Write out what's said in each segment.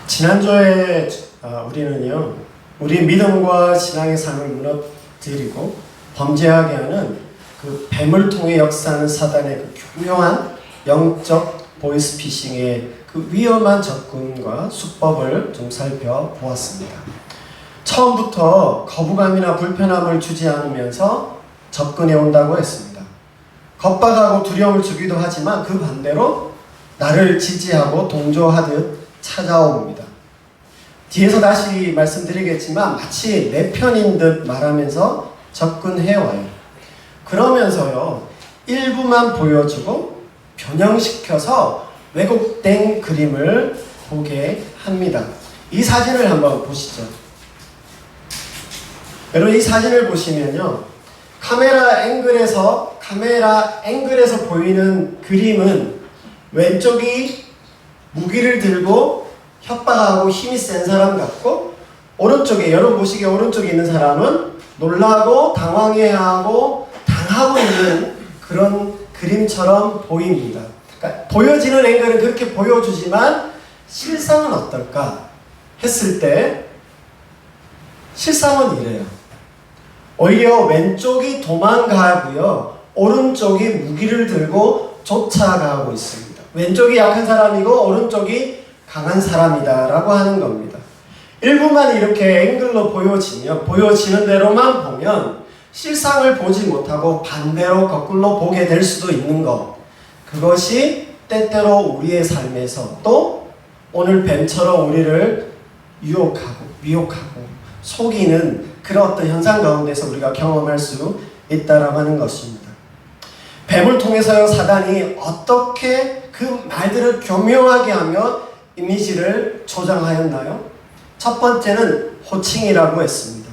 지난주에 우리는요, 우리 믿음과 신앙의 삶을 무너뜨리고 범죄하게 하는 그 뱀을 통해 역사하는 사단의 그 교묘한 영적 보이스피싱의 그 위험한 접근과 수법을 좀 살펴보았습니다. 처음부터 거부감이나 불편함을 주지 않으면서 접근해 온다고 했습니다. 겁박하고 두려움을 주기도 하지만 그 반대로 나를 지지하고 동조하듯 찾아옵니다. 뒤에서 다시 말씀드리겠지만 마치 내 편인 듯 말하면서 접근해와요. 그러면서요, 일부만 보여주고 변형시켜서 왜곡된 그림을 보게 합니다. 이 사진을 한번 보시죠. 여러분, 이 사진을 보시면요, 카메라 앵글에서 보이는 그림은 왼쪽이 무기를 들고 협박하고 힘이 센 사람 같고, 오른쪽에, 여러분 보시기에 오른쪽에 있는 사람은 놀라고 당황해하고 당하고 있는 그런 그림처럼 보입니다. 그러니까 보여지는 앵글은 그렇게 보여주지만 실상은 어떨까 했을 때 실상은 이래요. 오히려 왼쪽이 도망가고요, 오른쪽이 무기를 들고 쫓아가고 있습니다. 왼쪽이 약한 사람이고 오른쪽이 강한 사람이다 라고 하는 겁니다. 일부만 이렇게 앵글로 보여지는 대로만 보면 실상을 보지 못하고 반대로 거꾸로 보게 될 수도 있는 것, 그것이 때때로 우리의 삶에서 또 오늘 뱀처럼 우리를 유혹하고 미혹하고 속이는 그런 어떤 현상 가운데서 우리가 경험할 수 있다라고 하는 것입니다. 뱀을 통해서요, 사단이 어떻게 그 말들을 교묘하게 하며 이미지를 조장하였나요? 첫 번째는 호칭이라고 했습니다.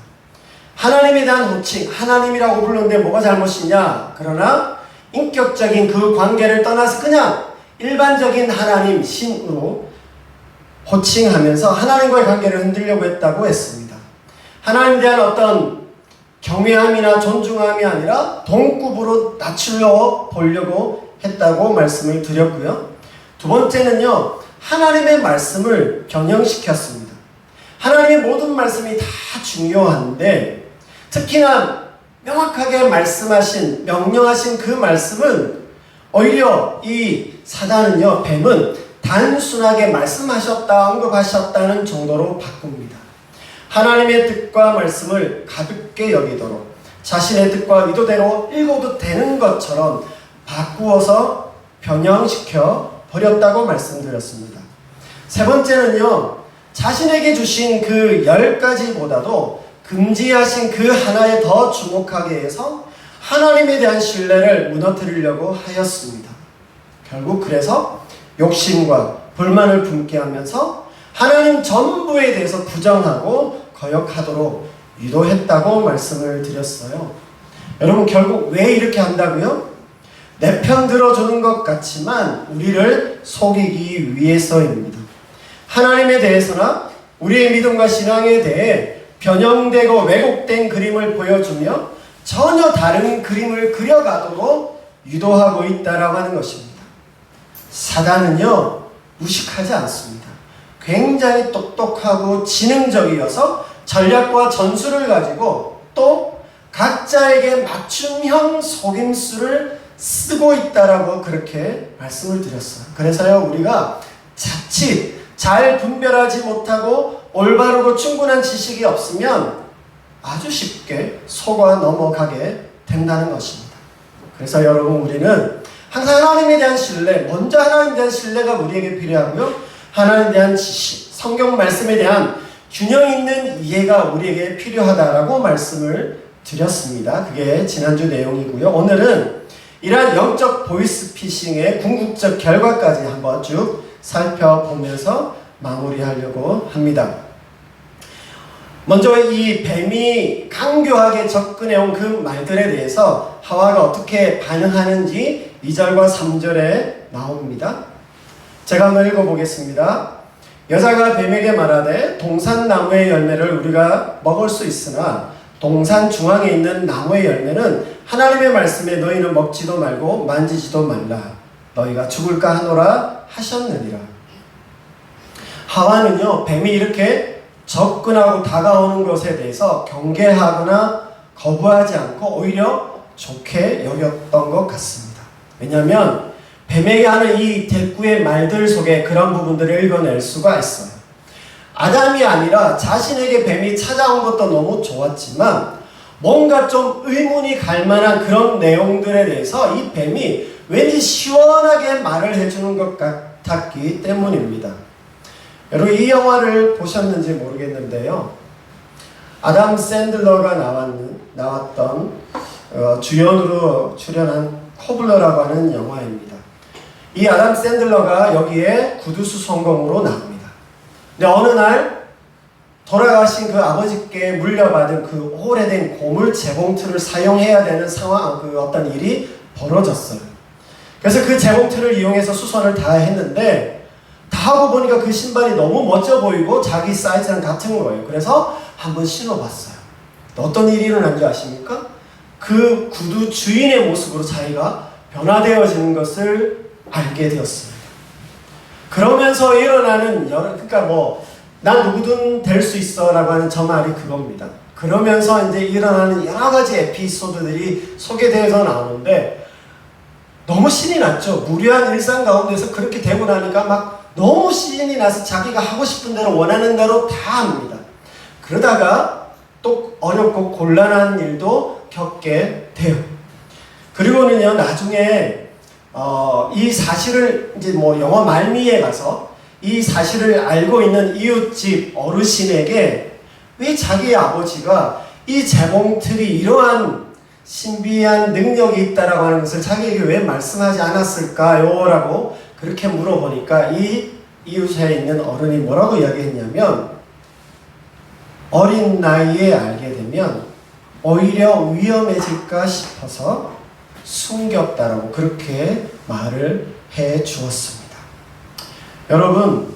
하나님에 대한 호칭, 하나님이라고 부르는데 뭐가 잘못이냐? 그러나 인격적인 그 관계를 떠나서 그냥 일반적인 하나님, 신으로 호칭하면서 하나님과의 관계를 흔들려고 했다고 했습니다. 하나님에 대한 어떤 경외함이나 존중함이 아니라 동급으로 낮추려 보려고 했다고 말씀을 드렸고요. 두 번째는요, 하나님의 말씀을 변형시켰습니다. 하나님의 모든 말씀이 다 중요한데 특히나 명확하게 말씀하신, 명령하신 그 말씀은 오히려 이 사단은요, 뱀은 단순하게 말씀하셨다, 언급하셨다는 정도로 바꿉니다. 하나님의 뜻과 말씀을 가볍게 여기도록 자신의 뜻과 의도대로 읽어도 되는 것처럼 바꾸어서 변형시켜 버렸다고 말씀드렸습니다. 세 번째는요, 자신에게 주신 그 10가지보다도 금지하신 그 하나에 더 주목하게 해서 하나님에 대한 신뢰를 무너뜨리려고 하였습니다. 결국 그래서 욕심과 불만을 품게 하면서 하나님 전부에 대해서 부정하고 거역하도록 유도했다고 말씀을 드렸어요. 여러분, 결국 왜 이렇게 한다고요? 내 편 들어주는 것 같지만 우리를 속이기 위해서입니다. 하나님에 대해서나 우리의 믿음과 신앙에 대해 변형되고 왜곡된 그림을 보여주며 전혀 다른 그림을 그려가도록 유도하고 있다라고 하는 것입니다. 사단은요, 무식하지 않습니다. 굉장히 똑똑하고 지능적이어서 전략과 전술을 가지고 또 각자에게 맞춤형 속임수를 쓰고 있다라고 그렇게 말씀을 드렸어요. 그래서요, 우리가 자칫 잘 분별하지 못하고 올바르고 충분한 지식이 없으면 아주 쉽게 속아 넘어가게 된다는 것입니다. 그래서 여러분, 우리는 항상 하나님에 대한 신뢰, 먼저 하나님에 대한 신뢰가 우리에게 필요하고요, 하나님에 대한 지식, 성경 말씀에 대한 균형 있는 이해가 우리에게 필요하다라고 말씀을 드렸습니다. 그게 지난주 내용이고요. 오늘은 이러한 영적 보이스피싱의 궁극적 결과까지 한번 쭉 살펴보면서 마무리하려고 합니다. 먼저 이 뱀이 강교하게 접근해온 그 말들에 대해서 하와가 어떻게 반응하는지 2절과 3절에 나옵니다. 제가 한번 읽어보겠습니다. 여자가 뱀에게 말하되 동산 나무의 열매를 우리가 먹을 수 있으나 동산 중앙에 있는 나무의 열매는 하나님의 말씀에 너희는 먹지도 말고 만지지도 말라. 너희가 죽을까 하노라 하셨느니라. 하와는요, 뱀이 이렇게 접근하고 다가오는 것에 대해서 경계하거나 거부하지 않고 오히려 좋게 여겼던 것 같습니다. 왜냐하면 뱀에게 하는 이 대꾸의 말들 속에 그런 부분들을 읽어낼 수가 있어요. 아담이 아니라 자신에게 뱀이 찾아온 것도 너무 좋았지만 뭔가 좀 의문이 갈 만한 그런 내용들에 대해서 이 뱀이 왠지 시원하게 말을 해주는 것 같았기 때문입니다. 여러분 이 영화를 보셨는지 모르겠는데요. 아담 샌들러가 나왔던 주연으로 출연한 코블러라고 하는 영화입니다. 이 아담 샌들러가 여기에 구두수 성공으로 나옵니다. 근데 어느 날 돌아가신 그 아버지께 물려받은 그 오래된 고물 재봉틀을 사용해야 되는 상황, 그 어떤 일이 벌어졌어요. 그래서 그 재봉틀을 이용해서 수선을 다 했는데 다 하고 보니까 그 신발이 너무 멋져 보이고 자기 사이즈랑 같은 거예요. 그래서 한번 신어봤어요. 어떤 일이 일어난지 아십니까? 그 구두 주인의 모습으로 자기가 변화되어지는 것을 알게 되었습니다. 그러면서 일어나는 그러니까 난 누구든 될 수 있어 라고 하는 저 말이 그겁니다. 그러면서 이제 일어나는 여러 가지 에피소드들이 소개되어서 나오는데 너무 신이 났죠. 무료한 일상 가운데서 그렇게 되고 나니까 막 너무 신이 나서 자기가 하고 싶은 대로 원하는 대로 다 합니다. 그러다가 또 어렵고 곤란한 일도 겪게 돼요. 그리고는요, 나중에 이 사실을 이제 영화 말미에 가서 이 사실을 알고 있는 이웃집 어르신에게 왜 자기 아버지가 이 재봉틀이 이러한 신비한 능력이 있다라고 하는 것을 자기에게 왜 말씀하지 않았을까요? 라고 그렇게 물어보니까 이 이웃에 있는 어른이 뭐라고 이야기했냐면 어린 나이에 알게 되면 오히려 위험해질까 싶어서 숨겼다라고 그렇게 말을 해 주었습니다. 여러분,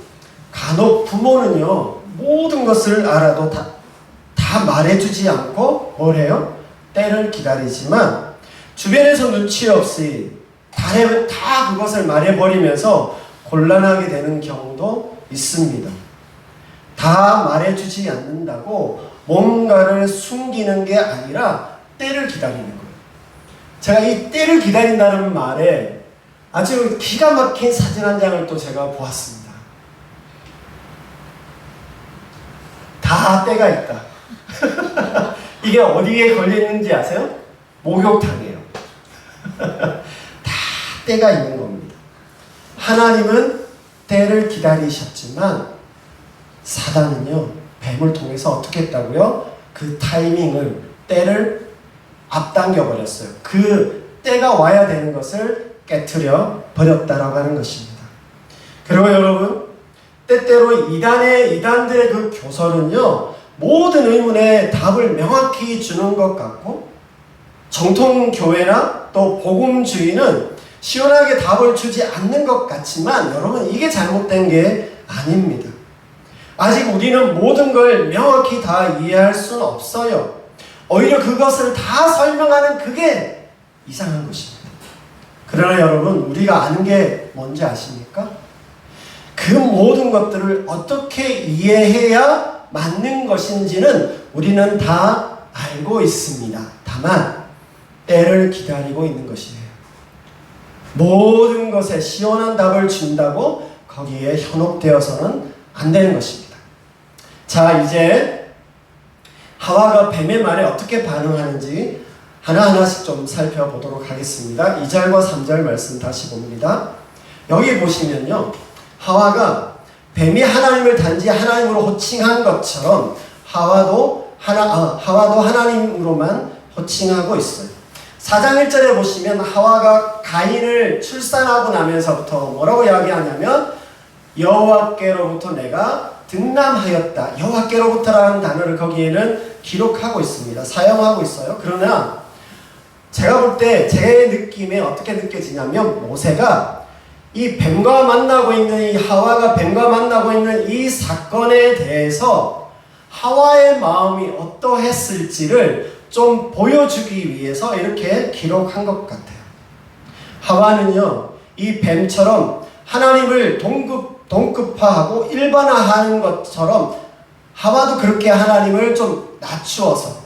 간혹 부모는요, 모든 것을 알아도 다 말해주지 않고 뭘 해요? 때를 기다리지만 주변에서 눈치 없이 다 그것을 말해버리면서 곤란하게 되는 경우도 있습니다. 다 말해주지 않는다고 뭔가를 숨기는 게 아니라 때를 기다리는 거예요. 제가 이 때를 기다린다는 말에 아주 기가 막힌 사진 한 장을 또 제가 보았습니다. 다 때가 있다. 이게 어디에 걸려있는지 아세요? 목욕탕이에요. 다 때가 있는 겁니다. 하나님은 때를 기다리셨지만 사단은요, 뱀을 통해서 어떻게 했다고요? 그 타이밍을, 때를 앞당겨 버렸어요. 그 때가 와야 되는 것을 깨트려 버렸다라고 하는 것입니다. 그리고 여러분, 때때로 이단들의 그 교설은요, 모든 의문에 답을 명확히 주는 것 같고 정통교회나 또 복음주의는 시원하게 답을 주지 않는 것 같지만 여러분, 이게 잘못된 게 아닙니다. 아직 우리는 모든 걸 명확히 다 이해할 수는 없어요. 오히려 그것을 다 설명하는 그게 이상한 것입니다. 그러나 여러분, 우리가 아는 게 뭔지 아십니까? 그 모든 것들을 어떻게 이해해야 맞는 것인지는 우리는 다 알고 있습니다. 다만 때를 기다리고 있는 것이에요. 모든 것에 시원한 답을 준다고 거기에 현혹되어서는 안 되는 것입니다. 자, 이제 하와가 뱀의 말에 어떻게 반응하는지 하나하나씩 좀 살펴보도록 하겠습니다. 2절과 3절 말씀 다시 봅니다. 여기 보시면요, 하와가 뱀이 하나님을 단지 하나님으로 호칭한 것처럼 하와도 하나님으로만 호칭하고 있어요. 4장 1절에 보시면 하와가 가인을 출산하고 나면서부터 뭐라고 이야기하냐면 여호와께로부터 내가 등남하였다. 여호와께로부터라는 단어를 거기에는 기록하고 있습니다. 사용하고 있어요. 그러나 제가 볼 때 제 느낌에 어떻게 느껴지냐면 모세가 이 뱀과 만나고 있는 이 하와가 뱀과 만나고 있는 이 사건에 대해서 하와의 마음이 어떠했을지를 좀 보여주기 위해서 이렇게 기록한 것 같아요. 하와는요, 이 뱀처럼 하나님을 동급화하고 일반화하는 것처럼 하와도 그렇게 하나님을 좀 낮추어서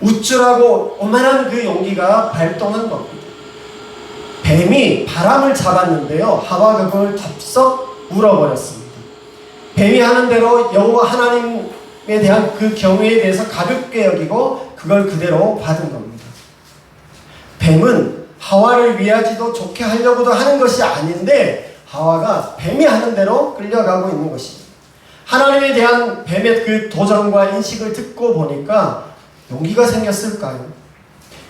우쭐하고 오만한 그 용기가 발동한 겁니다. 뱀이 바람을 잡았는데요, 하와가 그걸 덥석 물어버렸습니다. 뱀이 하는 대로 여호와 하나님에 대한 그 경외에 대해서 가볍게 여기고 그걸 그대로 받은 겁니다. 뱀은 하와를 위하지도 좋게 하려고도 하는 것이 아닌데 하와가 뱀이 하는 대로 끌려가고 있는 것입니다. 하나님에 대한 뱀의 그 도전과 인식을 듣고 보니까 용기가 생겼을까요?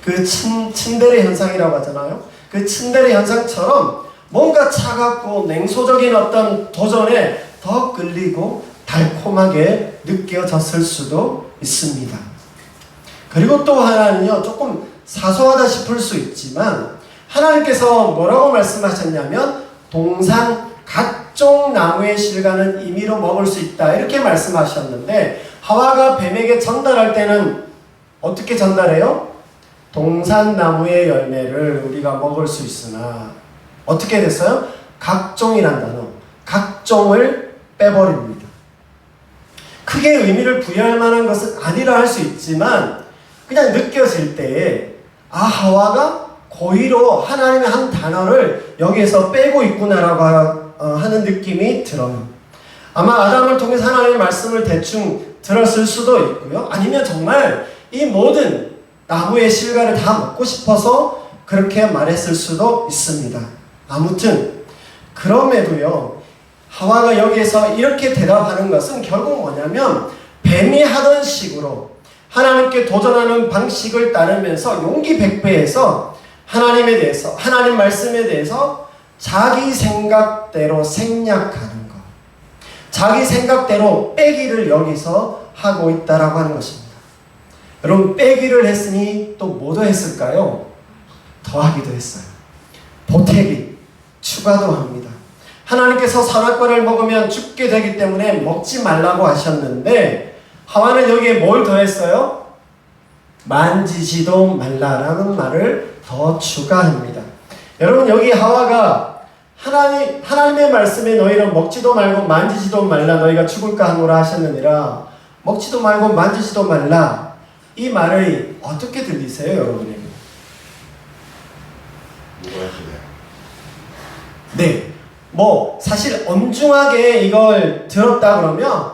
그 츤데레 현상이라고 하잖아요. 그 츤데레 현상처럼 뭔가 차갑고 냉소적인 어떤 도전에 더 끌리고 달콤하게 느껴졌을 수도 있습니다. 그리고 또 하나는요, 조금 사소하다 싶을 수 있지만 하나님께서 뭐라고 말씀하셨냐면 동산 각종 나무의 실과는 임의로 먹을 수 있다 이렇게 말씀하셨는데 하와가 뱀에게 전달할 때는 어떻게 전달해요? 동산 나무의 열매를 우리가 먹을 수 있으나 어떻게 됐어요? 각종이란 단어, 각종을 빼버립니다. 크게 의미를 부여할 만한 것은 아니라 할 수 있지만 그냥 느껴질 때에 하와가 고의로 하나님의 한 단어를 여기에서 빼고 있구나라고 하는 느낌이 들어요. 아마 아담을 통해서 하나님의 말씀을 대충 들었을 수도 있고요. 아니면 정말 이 모든 나무의 실과를 다 먹고 싶어서 그렇게 말했을 수도 있습니다. 아무튼 그럼에도요, 하와가 여기에서 이렇게 대답하는 것은 결국 뭐냐면 뱀이 하던 식으로 하나님께 도전하는 방식을 따르면서 용기 백배해서 하나님에 대해서, 하나님 말씀에 대해서 자기 생각대로 생략하는 것, 자기 생각대로 빼기를 여기서 하고 있다라고 하는 것입니다. 여러분, 빼기를 했으니 또 뭐도 했을까요? 더하기도 했어요. 보태기, 추가도 합니다. 하나님께서 선악과를 먹으면 죽게 되기 때문에 먹지 말라고 하셨는데 하와는 여기에 뭘 더했어요? 만지지도 말라라는 말을 더 추가합니다. 여러분, 여기 하와가 하나님의 말씀에 너희는 먹지도 말고 만지지도 말라 너희가 죽을까 하노라 하셨느니라, 먹지도 말고 만지지도 말라, 이 말을 어떻게 들리세요, 여러분에게? 네, 사실 엄중하게 이걸 들었다 그러면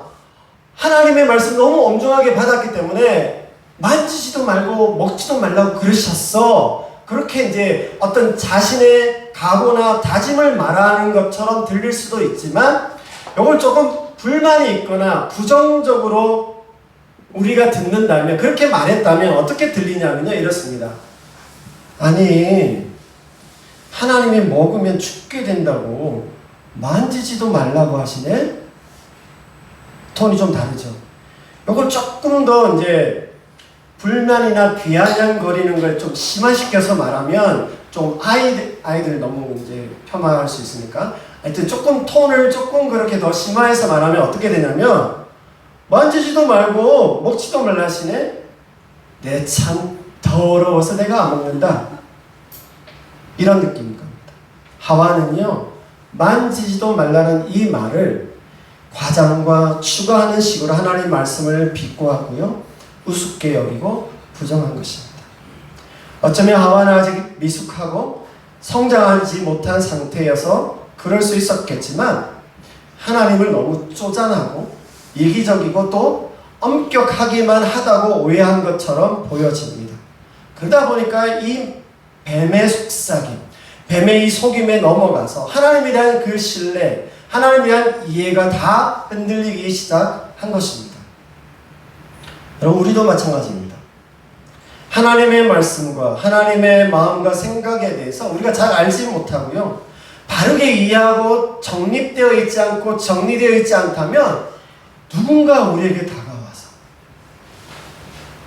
하나님의 말씀 너무 엄중하게 받았기 때문에 만지지도 말고 먹지도 말라고 그러셨어, 그렇게 이제 어떤 자신의 각오나 다짐을 말하는 것처럼 들릴 수도 있지만 이걸 조금 불만이 있거나 부정적으로 우리가 듣는다면, 그렇게 말했다면 어떻게 들리냐면요, 이렇습니다. 아니, 하나님이 먹으면 죽게 된다고 만지지도 말라고 하시네? 톤이 좀 다르죠. 이걸 조금 더 이제 불만이나 비아냥거리는 걸 좀 심화시켜서 말하면 좀 아이들 너무 이제 폄하할 수 있으니까 하여튼 조금 톤을 조금 그렇게 더 심화해서 말하면 어떻게 되냐면 만지지도 말고 먹지도 말라 하시네? 내 참 더러워서 내가 안 먹는다, 이런 느낌인 겁니다. 하와는요, 만지지도 말라는 이 말을 과장과 추가하는 식으로 하나님 말씀을 비꼬았고요, 우습게 여기고 부정한 것입니다. 어쩌면 하와는 아직 미숙하고 성장하지 못한 상태여서 그럴 수 있었겠지만 하나님을 너무 쪼잔하고 이기적이고 또 엄격하기만 하다고 오해한 것처럼 보여집니다. 그러다 보니까 이 뱀의 속삭임, 뱀의 이 속임에 넘어가서 하나님에 대한 그 신뢰, 하나님에 대한 이해가 다 흔들리기 시작한 것입니다. 여러분, 우리도 마찬가지입니다. 하나님의 말씀과 하나님의 마음과 생각에 대해서 우리가 잘 알지 못하고요, 바르게 이해하고 정립되어 있지 않고 정리되어 있지 않다면 누군가 우리에게 다가와서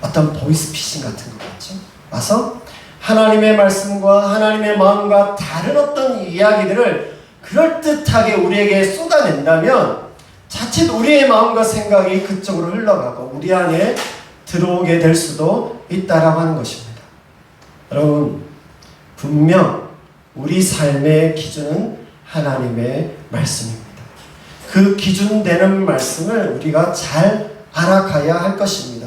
어떤 보이스피싱 같은 것 같죠? 와서 하나님의 말씀과 하나님의 마음과 다른 어떤 이야기들을 그럴듯하게 우리에게 쏟아낸다면 자칫 우리의 마음과 생각이 그쪽으로 흘러가고 우리 안에 들어오게 될 수도 있다라고 하는 것입니다. 여러분, 분명 우리 삶의 기준은 하나님의 말씀입니다. 그 기준 되는 말씀을 우리가 잘 알아가야 할 것입니다.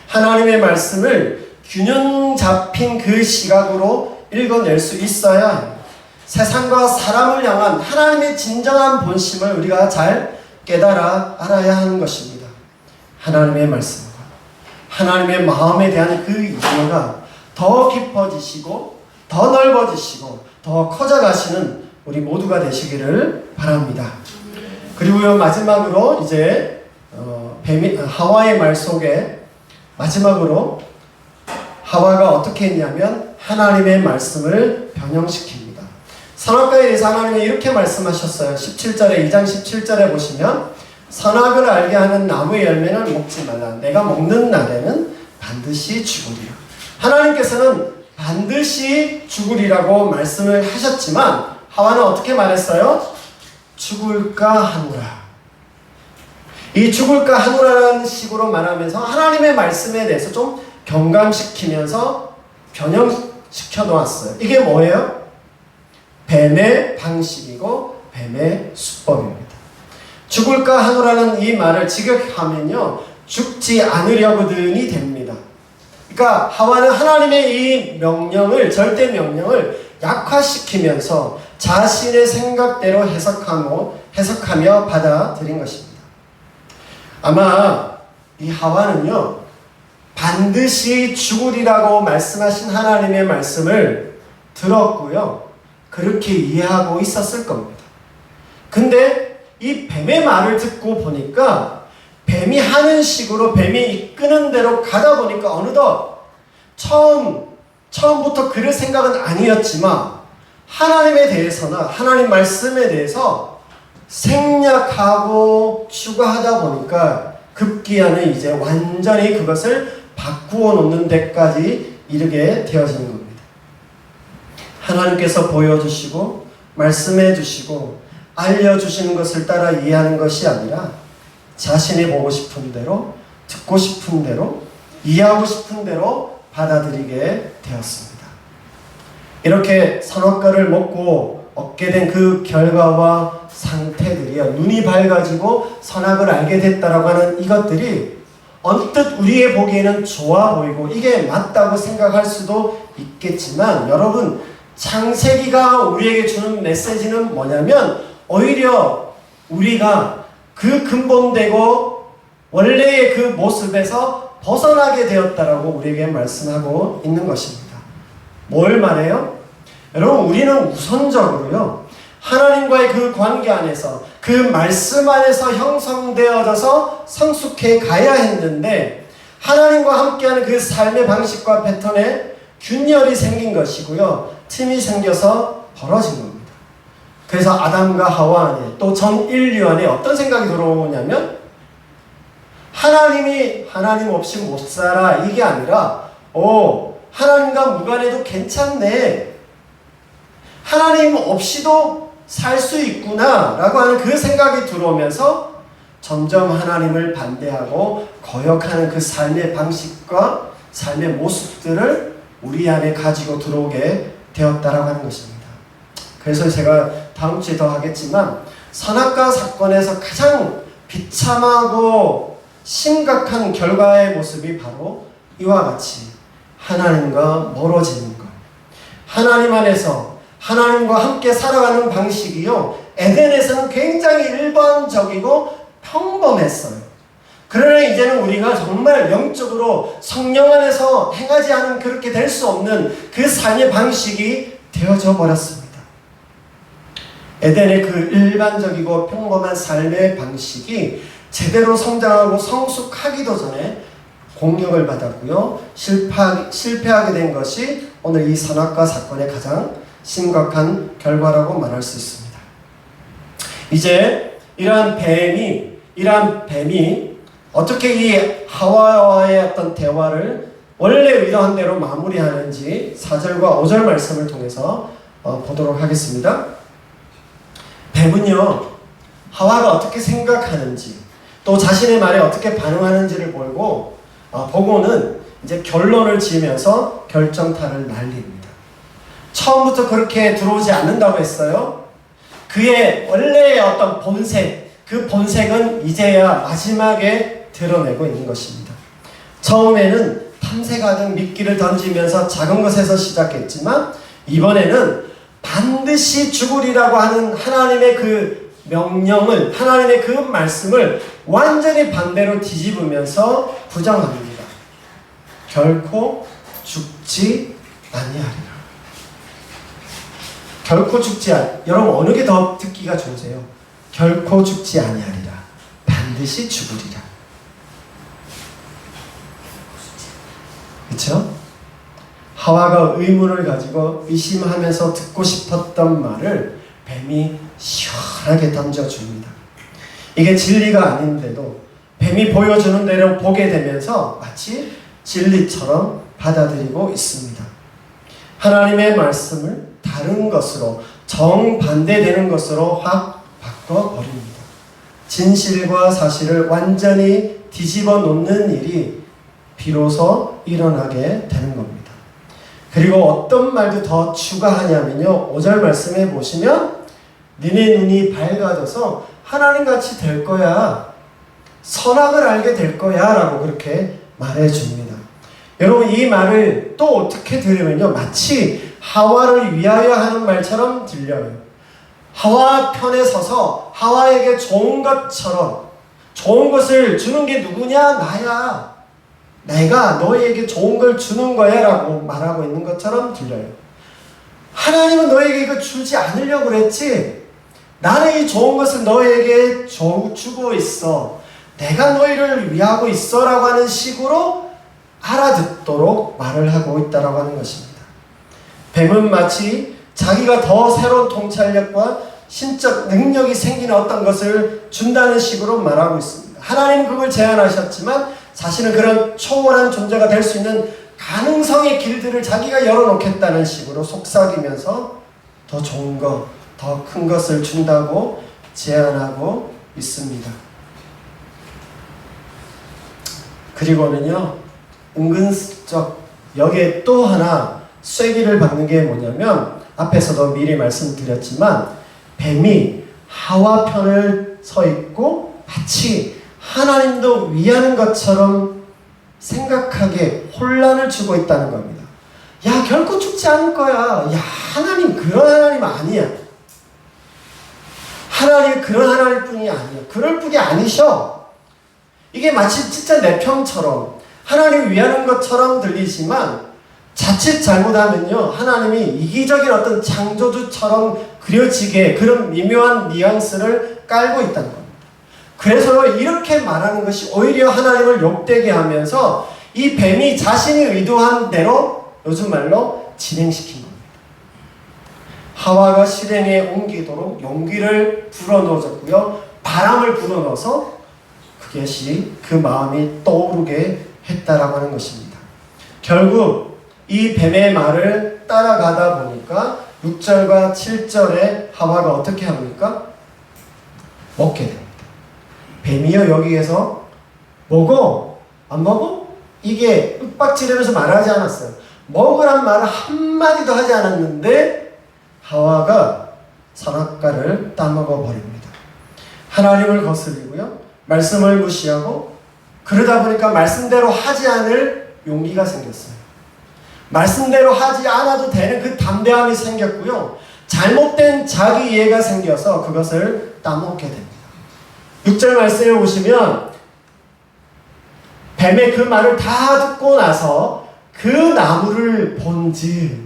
하나님의 말씀을 균형 잡힌 그 시각으로 읽어낼 수 있어야 합니다. 세상과 사람을 향한 하나님의 진정한 본심을 우리가 잘 깨달아 알아야 하는 것입니다. 하나님의 말씀과 하나님의 마음에 대한 그 이해가 더 깊어지시고 더 넓어지시고 더 커져가시는 우리 모두가 되시기를 바랍니다. 그리고요, 마지막으로 이제 하와의 말 속에 마지막으로 하와가 어떻게 했냐면 하나님의 말씀을 변형시킵니다. 선악과에 대해서 하나님이 이렇게 말씀하셨어요. 17절에 2장 17절에 보시면 선악을 알게 하는 나무의 열매는 먹지 말라. 내가 먹는 날에는 반드시 죽으리라. 하나님께서는 반드시 죽으리라고 말씀을 하셨지만 하와는 어떻게 말했어요? 죽을까 하노라. 이 죽을까 하노라라는 식으로 말하면서 하나님의 말씀에 대해서 좀 경감시키면서 변형시켜 놓았어요. 이게 뭐예요? 뱀의 방식이고 뱀의 수법입니다. 죽을까 하노라는 이 말을 직역하면요, 죽지 않으려거든이 됩니다. 그러니까 하와는 하나님의 이 명령을, 절대 명령을 약화시키면서 자신의 생각대로 해석하며 받아들인 것입니다. 아마 이 하와는요, 반드시 죽으리라고 말씀하신 하나님의 말씀을 들었고요, 그렇게 이해하고 있었을 겁니다. 근데 이 뱀의 말을 듣고 보니까 뱀이 하는 식으로, 뱀이 이끄는 대로 가다 보니까 어느덧 처음부터 그럴 생각은 아니었지만 하나님에 대해서나 하나님 말씀에 대해서 생략하고 추가하다 보니까 급기야는 이제 완전히 그것을 바꾸어 놓는 데까지 이르게 되어지는 겁니다. 하나님께서 보여주시고 말씀해 주시고 알려주시는 것을 따라 이해하는 것이 아니라 자신이 보고 싶은 대로, 듣고 싶은 대로, 이해하고 싶은 대로 받아들이게 되었습니다. 이렇게 선악과를 먹고 얻게 된 그 결과와 상태들이요, 눈이 밝아지고 선악을 알게 됐다라고 하는 이것들이 언뜻 우리의 보기에는 좋아 보이고 이게 맞다고 생각할 수도 있겠지만, 여러분, 창세기가 우리에게 주는 메시지는 뭐냐면 오히려 우리가 그 근본되고 원래의 그 모습에서 벗어나게 되었다라고 우리에게 말씀하고 있는 것입니다. 뭘 말해요? 여러분, 우리는 우선적으로요, 하나님과의 그 관계 안에서, 그 말씀 안에서 형성되어져서 성숙해 가야 했는데, 하나님과 함께하는 그 삶의 방식과 패턴에 균열이 생긴 것이고요, 틈이 생겨서 벌어진 겁니다. 그래서 아담과 하와 안에, 또 전 인류 안에 어떤 생각이 들어오냐면, 하나님 없이 못 살아, 이게 아니라 하나님과 무관해도 괜찮네, 하나님 없이도 살 수 있구나 라고 하는 그 생각이 들어오면서 점점 하나님을 반대하고 거역하는 그 삶의 방식과 삶의 모습들을 우리 안에 가지고 들어오게 되었다라고 하는 것입니다. 그래서 제가 다음 주에 더 하겠지만, 선악과 사건에서 가장 비참하고 심각한 결과의 모습이 바로 이와 같이 하나님과 멀어지는 것, 하나님 안에서 하나님과 함께 살아가는 방식이요, 에덴에서는 굉장히 일반적이고 평범했어요. 그러나 이제는 우리가 정말 영적으로 성령 안에서 행하지 않으면 그렇게 될 수 없는 그 삶의 방식이 되어져 버렸습니다. 에덴의 그 일반적이고 평범한 삶의 방식이 제대로 성장하고 성숙하기도 전에 공격을 받았고요, 실패하게 된 것이 오늘 이 선악과 사건의 가장 심각한 결과라고 말할 수 있습니다. 이제 이러한 뱀이 어떻게 이 하와와의 어떤 대화를 원래 의도한 대로 마무리하는지 4절과 5절 말씀을 통해서 보도록 하겠습니다. 뱀은요, 하와가 어떻게 생각하는지, 또 자신의 말에 어떻게 반응하는지를 보고는 이제 결론을 지으면서 결정타를 날립니다. 처음부터 그렇게 들어오지 않는다고 했어요. 그의 원래의 어떤 본색, 그 본색은 이제야 마지막에 드러내고 있는 것입니다. 처음에는 탐색하듯 미끼를 던지면서 작은 것에서 시작했지만 이번에는 반드시 죽으리라고 하는 하나님의 그 명령을, 하나님의 그 말씀을 완전히 반대로 뒤집으면서 부정합니다. 결코 죽지 아니하리라. 결코 죽지 여러분 어느 게 더 듣기가 좋으세요? 결코 죽지 아니하리라. 반드시 죽으리라. 그렇죠? 하와가 의문을 가지고 의심하면서 듣고 싶었던 말을 뱀이 시원하게 던져줍니다. 이게 진리가 아닌데도 뱀이 보여주는 대로 보게 되면서 마치 진리처럼 받아들이고 있습니다. 하나님의 말씀을 다른 것으로, 정반대되는 것으로 확 바꿔버립니다. 진실과 사실을 완전히 뒤집어 놓는 일이 비로소 일어나게 되는 겁니다. 그리고 어떤 말도 더 추가하냐면요, 5절 말씀에 보시면 너네 눈이 밝아져서 하나님같이 될 거야, 선악을 알게 될 거야 라고 그렇게 말해줍니다. 여러분 이 말을 또 어떻게 들으면요, 마치 하와를 위하여 하는 말처럼 들려요. 하와 편에 서서 하와에게 좋은 것처럼, 좋은 것을 주는 게 누구냐? 나야. 내가 너희에게 좋은 걸 주는 거야 라고 말하고 있는 것처럼 들려요. 하나님은 너희에게 이거 주지 않으려고 그랬지? 나는 이 좋은 것을 너희에게 주고 있어. 내가 너희를 위하고 있어 라고 하는 식으로 알아듣도록 말을 하고 있다고 하는 것입니다. 뱀은 마치 자기가 더 새로운 통찰력과 신적 능력이 생기는 어떤 것을 준다는 식으로 말하고 있습니다. 하나님은 그걸 제안하셨지만 자신은 그런 초월한 존재가 될 수 있는 가능성의 길들을 자기가 열어놓겠다는 식으로 속삭이면서 더 좋은 것, 더 큰 것을 준다고 제안하고 있습니다. 그리고는요, 은근슬쩍 여기에 또 하나 쐐기를 박는 게 뭐냐면, 앞에서도 미리 말씀드렸지만 뱀이 하와 편을 서 있고 마치 하나님도 위하는 것처럼 생각하게 혼란을 주고 있다는 겁니다. 야, 결코 죽지 않을 거야. 야, 하나님 그런 하나님 아니야. 하나님 그런 하나님 뿐이 아니야. 그럴 뿐이 아니셔. 이게 마치 진짜 내 편처럼 하나님 위하는 것처럼 들리지만 자칫 잘못하면요, 하나님이 이기적인 어떤 창조주처럼 그려지게 그런 미묘한 뉘앙스를 깔고 있다는 겁니다. 그래서 이렇게 말하는 것이 오히려 하나님을 욕되게 하면서 이 뱀이 자신이 의도한 대로 요즘 말로 진행시킨 겁니다. 하와가 실행에 옮기도록 용기를 불어넣어줬고요, 바람을 불어넣어서 그것이 그 마음이 떠오르게 했다라고 하는 것입니다. 결국 이 뱀의 말을 따라가다 보니까 6절과 7절에 하와가 어떻게 합니까? 먹게 됩니다. 뱀이요, 여기에서 먹어? 안 먹어? 이게 윽박지르면서 말하지 않았어요. 먹으란 말을 한마디도 하지 않았는데 하와가 선악과를 따먹어 버립니다. 하나님을 거스리고요, 말씀을 무시하고, 그러다 보니까 말씀대로 하지 않을 용기가 생겼어요. 말씀대로 하지 않아도 되는 그 담대함이 생겼고요, 잘못된 자기 이해가 생겨서 그것을 따먹게 됩니다. 6절 말씀에 보시면 뱀의 그 말을 다 듣고 나서 그 나무를 본즉,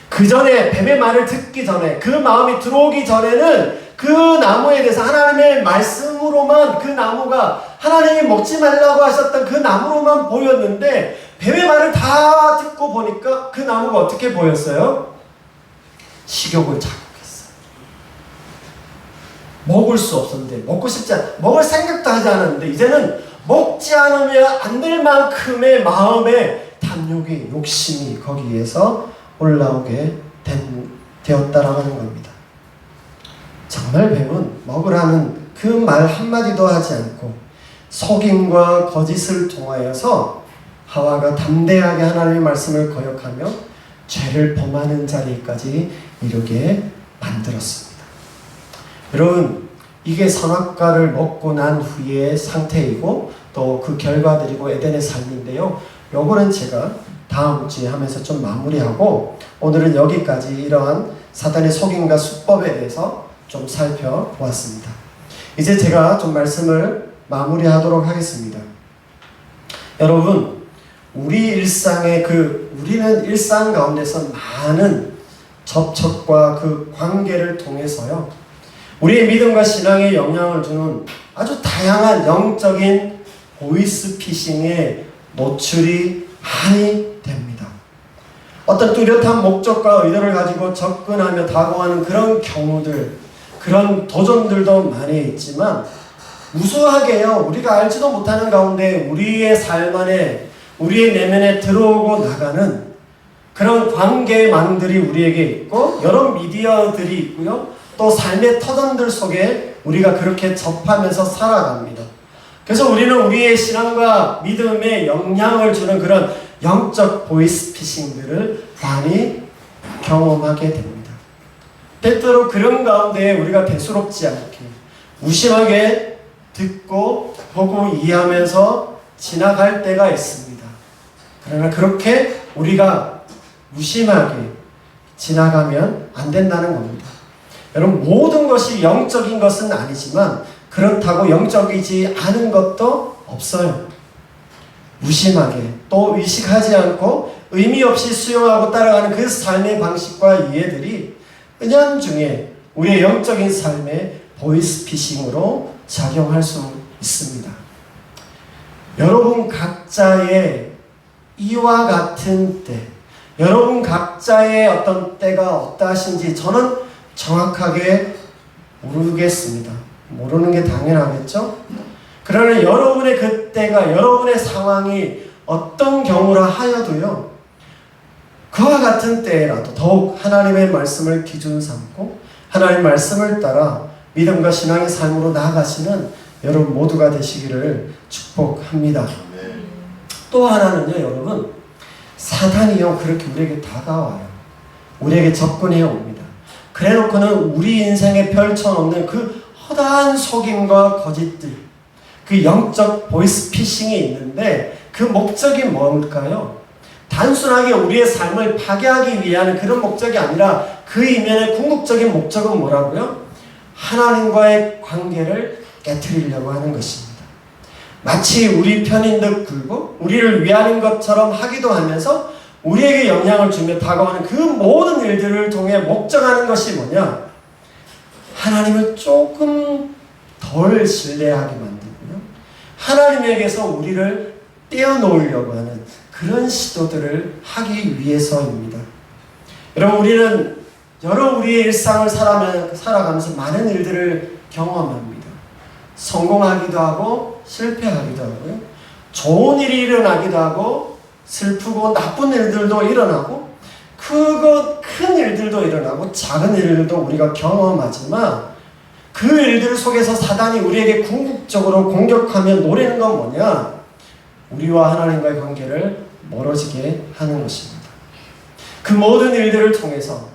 그 전에 뱀의 말을 듣기 전에, 그 마음이 들어오기 전에는 그 나무에 대해서 하나님의 말씀으로만, 그 나무가 하나님이 먹지 말라고 하셨던 그 나무로만 보였는데 뱀의 말을 다 듣고 보니까 그 나무가 어떻게 보였어요? 식욕을 자극했어요. 먹을 수 없었는데, 먹고 싶지 않아, 먹을 생각도 하지 않았는데 이제는 먹지 않으면 안 될 만큼의 마음의 탐욕이, 욕심이 거기에서 올라오게 되었다라고 하는 겁니다. 정말 뱀은 먹으라는 그 말 한마디도 하지 않고 속임과 거짓을 통하여서 하와가 담대하게 하나님의 말씀을 거역하며 죄를 범하는 자리까지 이르게 만들었습니다. 여러분, 이게 선악과를 먹고 난 후의 상태이고 또 그 결과들이고 에덴의 삶인데요. 요거는 제가 다음 주에 하면서 좀 마무리하고 오늘은 여기까지 이러한 사단의 속임과 수법에 대해서 좀 살펴보았습니다. 이제 제가 좀 말씀을 마무리하도록 하겠습니다. 여러분, 우리는 일상 가운데서 많은 접촉과 그 관계를 통해서요, 우리의 믿음과 신앙에 영향을 주는 아주 다양한 영적인 보이스피싱에 노출이 많이 됩니다. 어떤 뚜렷한 목적과 의도를 가지고 접근하며 다가오는 그런 경우들, 그런 도전들도 많이 있지만 무수하게요, 우리가 알지도 못하는 가운데 우리의 삶 안에, 우리의 내면에 들어오고 나가는 그런 관계망들이 우리에게 있고 여러 미디어들이 있고요, 또 삶의 터전들 속에 우리가 그렇게 접하면서 살아갑니다. 그래서 우리는 우리의 신앙과 믿음에 영향을 주는 그런 영적 보이스피싱들을 많이 경험하게 됩니다. 때때로 그런 가운데 우리가 대수롭지 않게 무심하게 듣고 보고 이해하면서 지나갈 때가 있습니다. 그러나 그렇게 우리가 무심하게 지나가면 안 된다는 겁니다. 여러분, 모든 것이 영적인 것은 아니지만 그렇다고 영적이지 않은 것도 없어요. 무심하게 또 의식하지 않고 의미 없이 수용하고 따라가는 그 삶의 방식과 이해들이 은연중에 우리의 영적인 삶에 보이스피싱으로 작용할 수 있습니다. 여러분 각자의 이와 같은 때, 여러분 각자의 어떤 때가 어떠하신지 저는 정확하게 모르겠습니다. 모르는 게 당연하겠죠? 그러나 여러분의 그때가, 여러분의 상황이 어떤 경우라 하여도요, 그와 같은 때라도 더욱 하나님의 말씀을 기준 삼고 하나님의 말씀을 따라 믿음과 신앙의 삶으로 나아가시는 여러분 모두가 되시기를 축복합니다. 또 하나는요, 여러분, 사단이요 그렇게 우리에게 다가와요. 우리에게 접근해 옵니다. 그래놓고는 우리 인생에 펼쳐놓는 그 허다한 속임과 거짓들, 그 영적 보이스피싱이 있는데 그 목적이 뭘까요? 단순하게 우리의 삶을 파괴하기 위한 그런 목적이 아니라 그 이면의 궁극적인 목적은 뭐라고요? 하나님과의 관계를 깨트리려고 하는 것입니다. 마치 우리 편인 듯 굴고 우리를 위하는 것처럼 하기도 하면서 우리에게 영향을 주며 다가오는 그 모든 일들을 통해 목적하는 것이 뭐냐? 하나님을 조금 덜 신뢰하게 만들고요, 하나님에게서 우리를 떼어놓으려고 하는 그런 시도들을 하기 위해서입니다. 여러분, 우리는 우리의 일상을 살아가면서 많은 일들을 경험합니다. 성공하기도 하고 실패하기도 하고요, 좋은 일이 일어나기도 하고 슬프고 나쁜 일들도 일어나고 큰 일들도 일어나고 작은 일들도 우리가 경험하지만 그 일들 속에서 사단이 우리에게 궁극적으로 공격하며 노리는 건 뭐냐? 우리와 하나님과의 관계를 멀어지게 하는 것입니다. 그 모든 일들을 통해서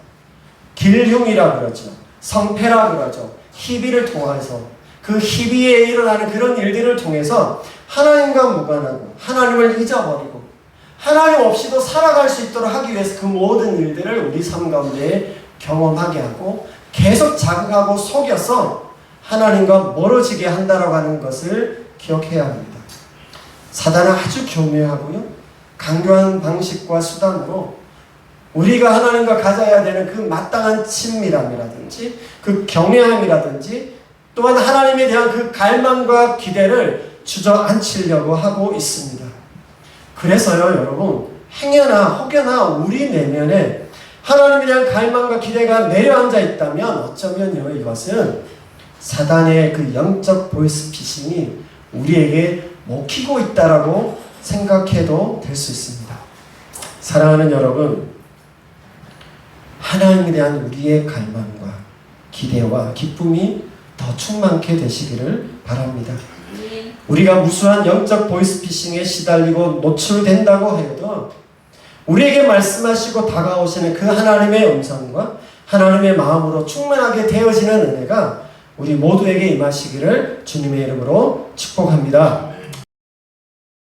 길흉이라 그러죠, 성패라 그러죠, 희비를 통해서 그 희비에 일어나는 그런 일들을 통해서 하나님과 무관하고 하나님을 잊어버리고 하나님 없이도 살아갈 수 있도록 하기 위해서 그 모든 일들을 우리 삶 가운데 경험하게 하고 계속 자극하고 속여서 하나님과 멀어지게 한다라고 하는 것을 기억해야 합니다. 사단은 아주 교묘하고요, 강교한 방식과 수단으로 우리가 하나님과 가져야 되는 그 마땅한 친밀함이라든지 그 경외함이라든지 또한 하나님에 대한 그 갈망과 기대를 주저앉히려고 하고 있습니다. 그래서요, 여러분, 행여나 혹여나 우리 내면에 하나님에 대한 갈망과 기대가 내려앉아 있다면 어쩌면요, 이것은 사단의 그 영적 보이스피싱이 우리에게 먹히고 있다라고 생각해도 될 수 있습니다. 사랑하는 여러분, 하나님에 대한 우리의 갈망과 기대와 기쁨이 더 충만케 되시기를 바랍니다. 우리가 무수한 영적 보이스피싱에 시달리고 노출된다고 해도 우리에게 말씀하시고 다가오시는 그 하나님의 음성과 하나님의 마음으로 충만하게 되어지는 은혜가 우리 모두에게 임하시기를 주님의 이름으로 축복합니다.